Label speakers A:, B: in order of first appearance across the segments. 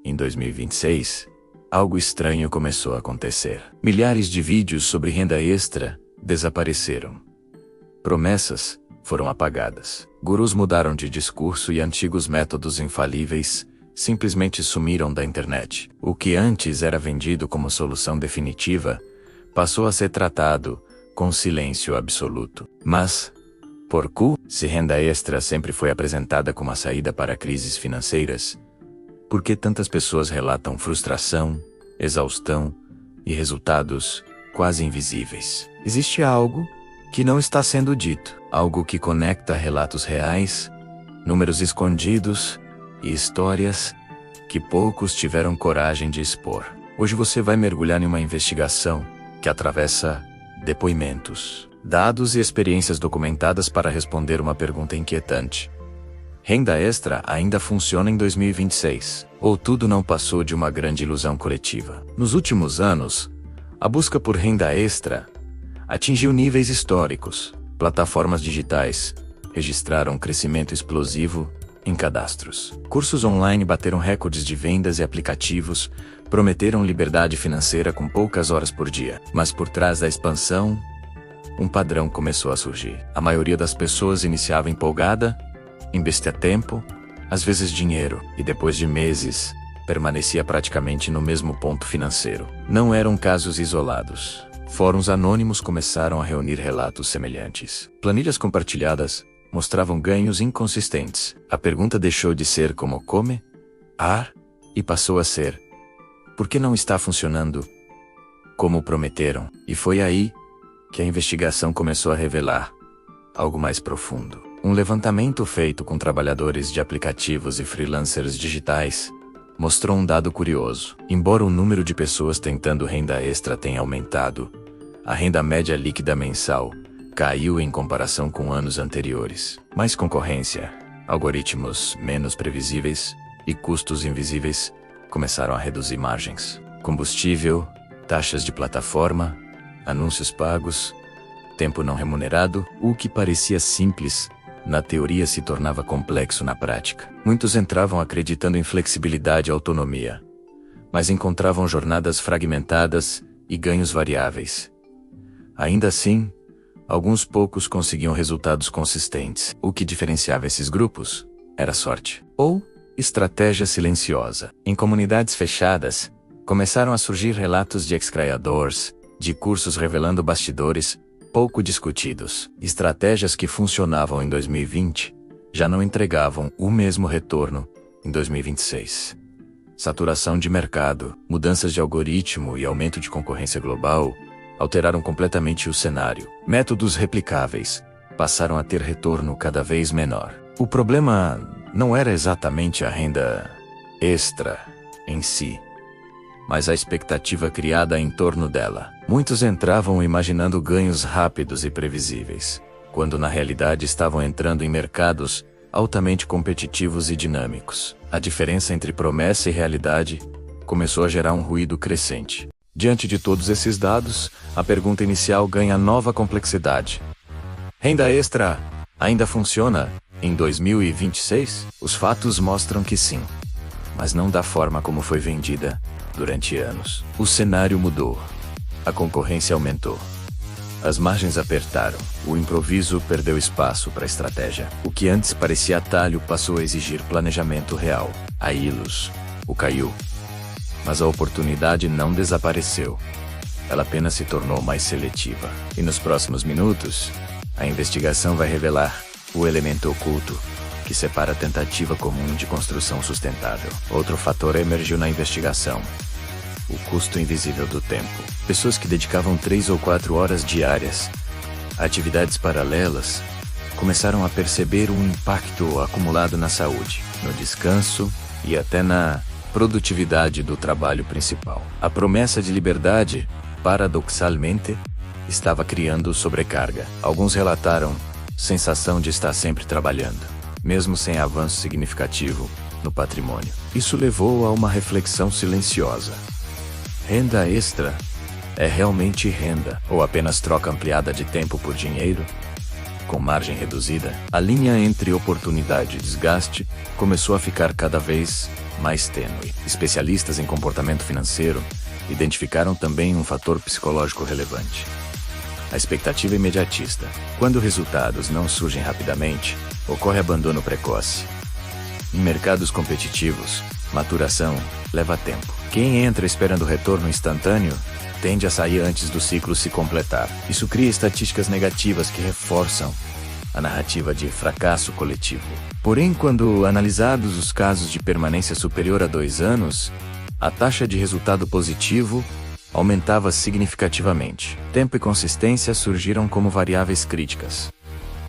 A: em 2026, algo estranho começou a acontecer. Milhares de vídeos sobre renda extra desapareceram. Promessas foram apagadas. Gurus mudaram de discurso e antigos métodos infalíveis simplesmente sumiram da internet. O que antes era vendido como solução definitiva passou a ser tratado com silêncio absoluto. Mas, se renda extra sempre foi apresentada como a saída para crises financeiras, por que tantas pessoas relatam frustração, exaustão e resultados quase invisíveis? Existe algo que não está sendo dito, algo que conecta relatos reais, números escondidos e histórias que poucos tiveram coragem de expor. Hoje você vai mergulhar em uma investigação que atravessa depoimentos, dados e experiências documentadas para responder uma pergunta inquietante. Renda extra ainda funciona em 2026? Ou tudo não passou de uma grande ilusão coletiva? Nos últimos anos, a busca por renda extra atingiu níveis históricos. Plataformas digitais registraram um crescimento explosivo em cadastros. Cursos online bateram recordes de vendas e aplicativos prometeram liberdade financeira com poucas horas por dia. Mas por trás da expansão, um padrão começou a surgir. A maioria das pessoas iniciava empolgada, investia tempo, às vezes dinheiro, e depois de meses, permanecia praticamente no mesmo ponto financeiro. Não eram casos isolados. Fóruns anônimos começaram a reunir relatos semelhantes. Planilhas compartilhadas mostravam ganhos inconsistentes. A pergunta deixou de ser como come, ar, e passou a ser: por que não está funcionando como prometeram? E foi aí que a investigação começou a revelar algo mais profundo. Um levantamento feito com trabalhadores de aplicativos e freelancers digitais mostrou um dado curioso. Embora o número de pessoas tentando renda extra tenha aumentado, a renda média líquida mensal caiu em comparação com anos anteriores. Mais concorrência, algoritmos menos previsíveis e custos invisíveis começaram a reduzir margens. Combustível, taxas de plataforma, anúncios pagos, tempo não remunerado, o que parecia simples na teoria se tornava complexo na prática. Muitos entravam acreditando em flexibilidade e autonomia, mas encontravam jornadas fragmentadas e ganhos variáveis. Ainda assim, alguns poucos conseguiam resultados consistentes. O que diferenciava esses grupos era sorte ou estratégia silenciosa. Em comunidades fechadas, começaram a surgir relatos de ex-criadores, de cursos revelando bastidores pouco discutidos. Estratégias que funcionavam em 2020 já não entregavam o mesmo retorno em 2026. Saturação de mercado, mudanças de algoritmo e aumento de concorrência global alteraram completamente o cenário. Métodos replicáveis passaram a ter retorno cada vez menor. O problema não era exatamente a renda extra em si, mas a expectativa criada em torno dela. Muitos entravam imaginando ganhos rápidos e previsíveis, quando na realidade estavam entrando em mercados altamente competitivos e dinâmicos. A diferença entre promessa e realidade começou a gerar um ruído crescente. Diante de todos esses dados, a pergunta inicial ganha nova complexidade. Renda extra ainda funciona em 2026? Os fatos mostram que sim, mas não da forma como foi vendida durante anos. O cenário mudou. A concorrência aumentou. As margens apertaram. O improviso perdeu espaço para a estratégia. O que antes parecia atalho passou a exigir planejamento real. A ilus caiu. Mas a oportunidade não desapareceu. Ela apenas se tornou mais seletiva. E nos próximos minutos, a investigação vai revelar o elemento oculto que separa a tentativa comum de construção sustentável. Outro fator emergiu na investigação: o custo invisível do tempo. Pessoas que dedicavam 3 ou 4 horas diárias a atividades paralelas começaram a perceber um impacto acumulado na saúde, no descanso e até na produtividade do trabalho principal. A promessa de liberdade, paradoxalmente, estava criando sobrecarga. Alguns relataram sensação de estar sempre trabalhando, mesmo sem avanço significativo no patrimônio. Isso levou a uma reflexão silenciosa. Renda extra é realmente renda, ou apenas troca ampliada de tempo por dinheiro? Com margem reduzida, a linha entre oportunidade e desgaste começou a ficar cada vez mais tênue. Especialistas em comportamento financeiro identificaram também um fator psicológico relevante: a expectativa imediatista. Quando resultados não surgem rapidamente, ocorre abandono precoce. Em mercados competitivos, maturação leva tempo. Quem entra esperando retorno instantâneo tende a sair antes do ciclo se completar. Isso cria estatísticas negativas que reforçam a narrativa de fracasso coletivo. Porém, quando analisados os casos de permanência superior a 2 anos, a taxa de resultado positivo aumentava significativamente. Tempo e consistência surgiram como variáveis críticas.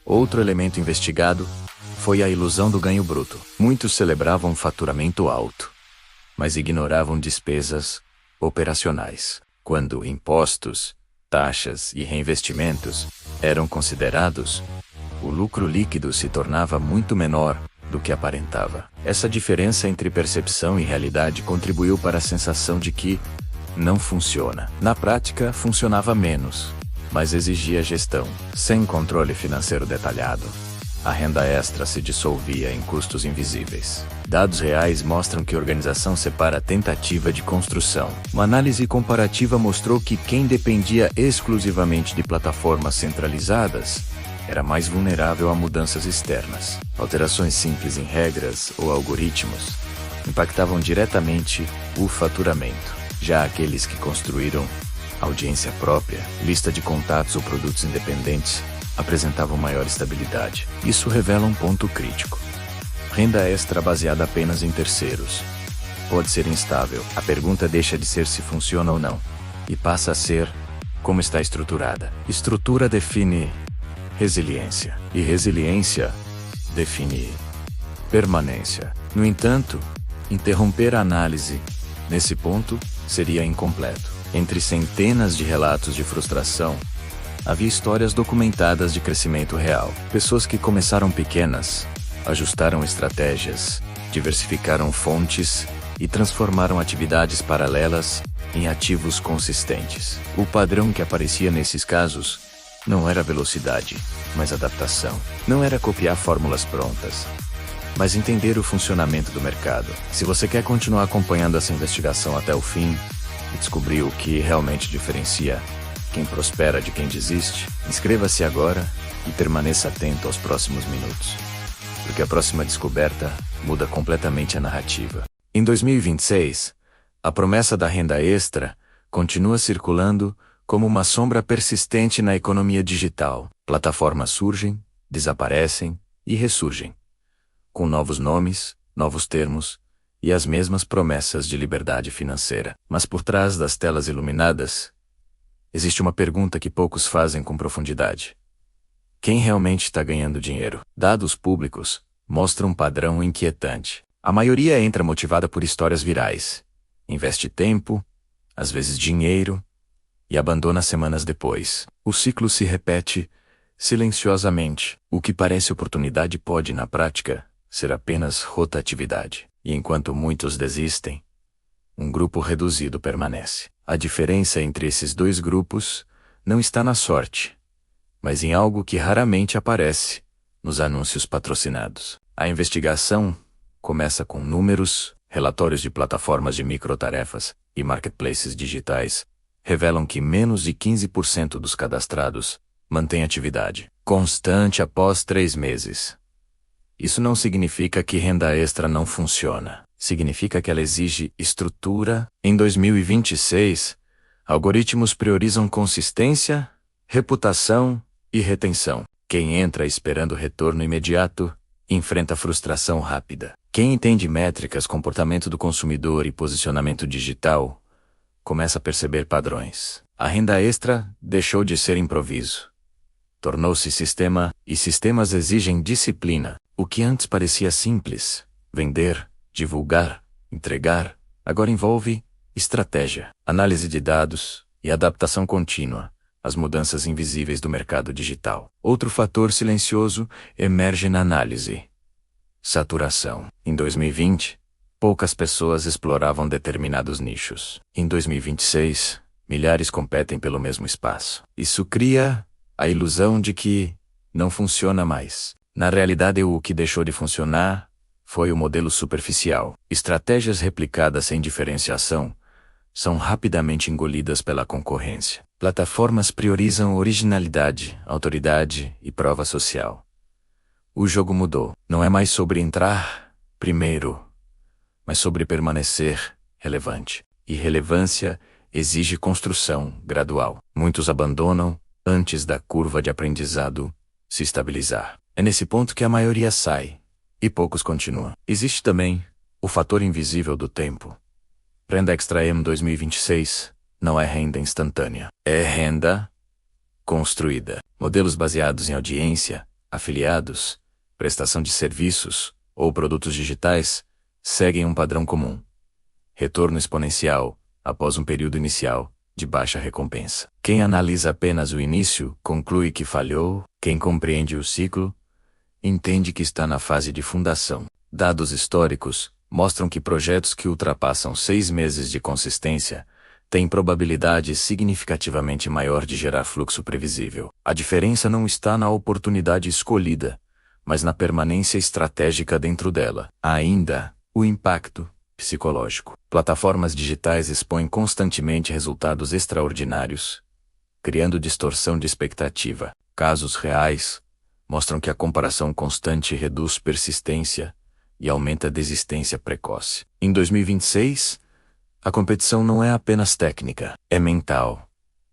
A: Outro elemento investigado foi a ilusão do ganho bruto. Muitos celebravam um faturamento alto, mas ignoravam despesas operacionais. Quando impostos, taxas e reinvestimentos eram considerados, o lucro líquido se tornava muito menor do que aparentava. Essa diferença entre percepção e realidade contribuiu para a sensação de que não funciona. Na prática, funcionava menos, mas exigia gestão. Sem controle financeiro detalhado, a renda extra se dissolvia em custos invisíveis. Dados reais mostram que a organização separa a tentativa de construção. Uma análise comparativa mostrou que quem dependia exclusivamente de plataformas centralizadas era mais vulnerável a mudanças externas. Alterações simples em regras ou algoritmos impactavam diretamente o faturamento. Já aqueles que construíram audiência própria, lista de contatos ou produtos independentes apresentavam maior estabilidade. Isso revela um ponto crítico. Renda extra baseada apenas em terceiros pode ser instável. A pergunta deixa de ser se funciona ou não e passa a ser como está estruturada. Estrutura define resiliência, e resiliência define permanência. No entanto, interromper a análise nesse ponto seria incompleto. Entre centenas de relatos de frustração, havia histórias documentadas de crescimento real. Pessoas que começaram pequenas, ajustaram estratégias, diversificaram fontes e transformaram atividades paralelas em ativos consistentes. O padrão que aparecia nesses casos não era velocidade, mas adaptação. Não era copiar fórmulas prontas, mas entender o funcionamento do mercado. Se você quer continuar acompanhando essa investigação até o fim e descobrir o que realmente diferencia quem prospera de quem desiste, inscreva-se agora e permaneça atento aos próximos minutos, porque a próxima descoberta muda completamente a narrativa. Em 2026, a promessa da renda extra continua circulando como uma sombra persistente na economia digital. Plataformas surgem, desaparecem e ressurgem, com novos nomes, novos termos e as mesmas promessas de liberdade financeira. Mas por trás das telas iluminadas, existe uma pergunta que poucos fazem com profundidade: quem realmente está ganhando dinheiro? Dados públicos mostram um padrão inquietante. A maioria entra motivada por histórias virais, investe tempo, às vezes dinheiro, e abandona semanas depois. O ciclo se repete silenciosamente. O que parece oportunidade pode, na prática, ser apenas rotatividade. E enquanto muitos desistem, um grupo reduzido permanece. A diferença entre esses dois grupos não está na sorte, mas em algo que raramente aparece nos anúncios patrocinados. A investigação começa com números. Relatórios de plataformas de microtarefas e marketplaces digitais revelam que menos de 15% dos cadastrados mantêm atividade constante após 3 meses. Isso não significa que renda extra não funciona. Significa que ela exige estrutura. Em 2026, algoritmos priorizam consistência, reputação e retenção. Quem entra esperando retorno imediato enfrenta frustração rápida. Quem entende métricas, comportamento do consumidor e posicionamento digital começa a perceber padrões. A renda extra deixou de ser improviso. Tornou-se sistema, e sistemas exigem disciplina. O que antes parecia simples, vender, divulgar, entregar, agora envolve estratégia, análise de dados e adaptação contínua às mudanças invisíveis do mercado digital. Outro fator silencioso emerge na análise: saturação. Em 2020, poucas pessoas exploravam determinados nichos. Em 2026, milhares competem pelo mesmo espaço. Isso cria a ilusão de que não funciona mais. Na realidade, o que deixou de funcionar foi o modelo superficial. Estratégias replicadas sem diferenciação são rapidamente engolidas pela concorrência. Plataformas priorizam originalidade, autoridade e prova social. O jogo mudou. Não é mais sobre entrar primeiro, mas sobre permanecer relevante. E relevância exige construção gradual. Muitos abandonam antes da curva de aprendizado se estabilizar. É nesse ponto que a maioria sai e poucos continuam. Existe também o fator invisível do tempo. Renda Extra M 2026 não é renda instantânea. É renda construída. Modelos baseados em audiência, afiliados, prestação de serviços ou produtos digitais seguem um padrão comum. Retorno exponencial após um período inicial de baixa recompensa. Quem analisa apenas o início conclui que falhou. Quem compreende o ciclo entende que está na fase de fundação. Dados históricos mostram que projetos que ultrapassam 6 meses de consistência têm probabilidade significativamente maior de gerar fluxo previsível. A diferença não está na oportunidade escolhida, mas na permanência estratégica dentro dela. Ainda, o impacto psicológico. Plataformas digitais expõem constantemente resultados extraordinários, criando distorção de expectativa. Casos reais mostram que a comparação constante reduz persistência e aumenta a desistência precoce. Em 2026, a competição não é apenas técnica, é mental.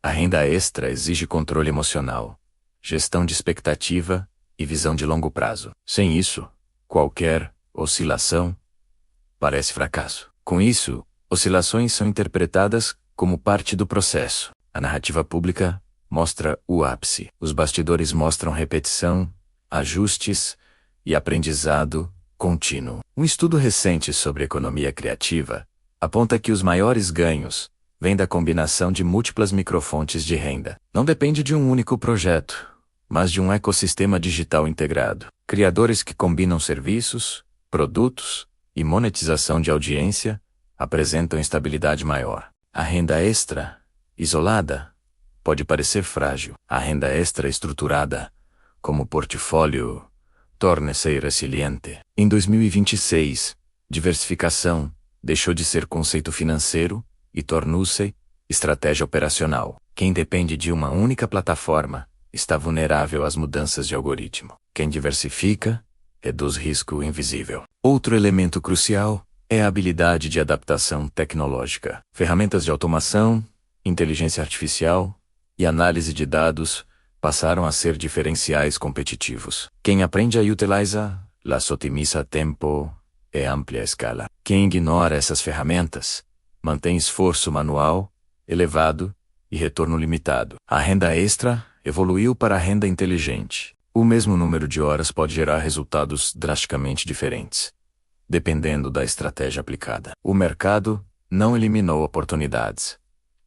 A: A renda extra exige controle emocional, gestão de expectativa e visão de longo prazo. Sem isso, qualquer oscilação parece fracasso. Com isso, oscilações são interpretadas como parte do processo. A narrativa pública mostra o ápice. Os bastidores mostram repetição, ajustes e aprendizado contínuo. Um estudo recente sobre economia criativa aponta que os maiores ganhos vêm da combinação de múltiplas microfontes de renda. Não depende de um único projeto, mas de um ecossistema digital integrado. Criadores que combinam serviços, produtos e monetização de audiência apresentam estabilidade maior. A renda extra, isolada, pode parecer frágil. A renda extra estruturada, como portfólio, torna-se resiliente. Em 2026, diversificação deixou de ser conceito financeiro e tornou-se estratégia operacional. Quem depende de uma única plataforma está vulnerável às mudanças de algoritmo. Quem diversifica reduz risco invisível. Outro elemento crucial é a habilidade de adaptação tecnológica. Ferramentas de automação, inteligência artificial e análise de dados passaram a ser diferenciais competitivos. Quem aprende a utilizá-las otimiza tempo e amplia escala. Quem ignora essas ferramentas mantém esforço manual elevado e retorno limitado. A renda extra evoluiu para a renda inteligente. O mesmo número de horas pode gerar resultados drasticamente diferentes, dependendo da estratégia aplicada. O mercado não eliminou oportunidades.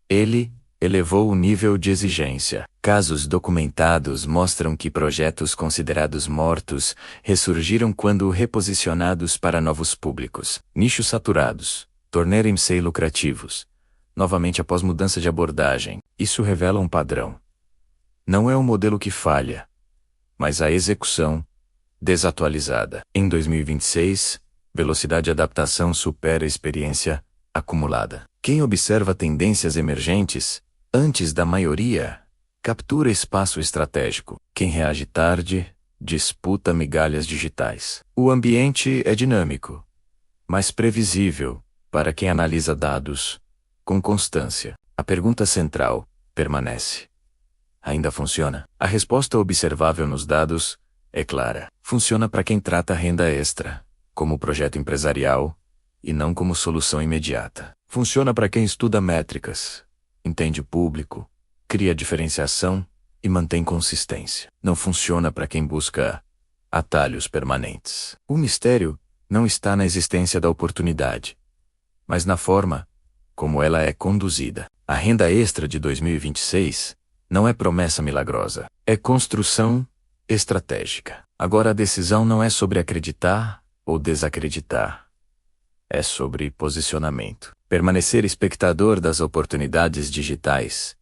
A: Ele elevou o nível de exigência. Casos documentados mostram que projetos considerados mortos ressurgiram quando reposicionados para novos públicos. Nichos saturados tornaram-se lucrativos, novamente após mudança de abordagem. Isso revela um padrão. Não é o modelo que falha, mas a execução desatualizada. Em 2026, velocidade de adaptação supera a experiência acumulada. Quem observa tendências emergentes antes da maioria captura espaço estratégico. Quem reage tarde disputa migalhas digitais. O ambiente é dinâmico, mas previsível para quem analisa dados com constância. A pergunta central permanece: ainda funciona? A resposta observável nos dados é clara. Funciona para quem trata a renda extra como projeto empresarial e não como solução imediata. Funciona para quem estuda métricas, entende o público, cria diferenciação e mantém consistência. Não funciona para quem busca atalhos permanentes. O mistério não está na existência da oportunidade, mas na forma como ela é conduzida. A renda extra de 2026 não é promessa milagrosa, é construção estratégica. Agora a decisão não é sobre acreditar ou desacreditar. É sobre posicionamento. Permanecer espectador das oportunidades digitais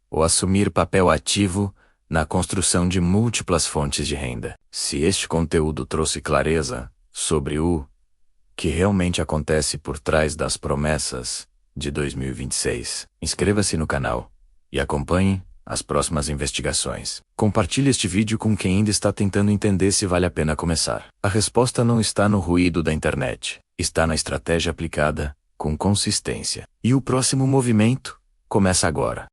A: ou assumir papel ativo na construção de múltiplas fontes de renda. Se este conteúdo trouxe clareza sobre o que realmente acontece por trás das promessas de 2026, inscreva-se no canal e acompanhe as próximas investigações. Compartilhe este vídeo com quem ainda está tentando entender se vale a pena começar. A resposta não está no ruído da internet, está na estratégia aplicada com consistência. E o próximo movimento começa agora.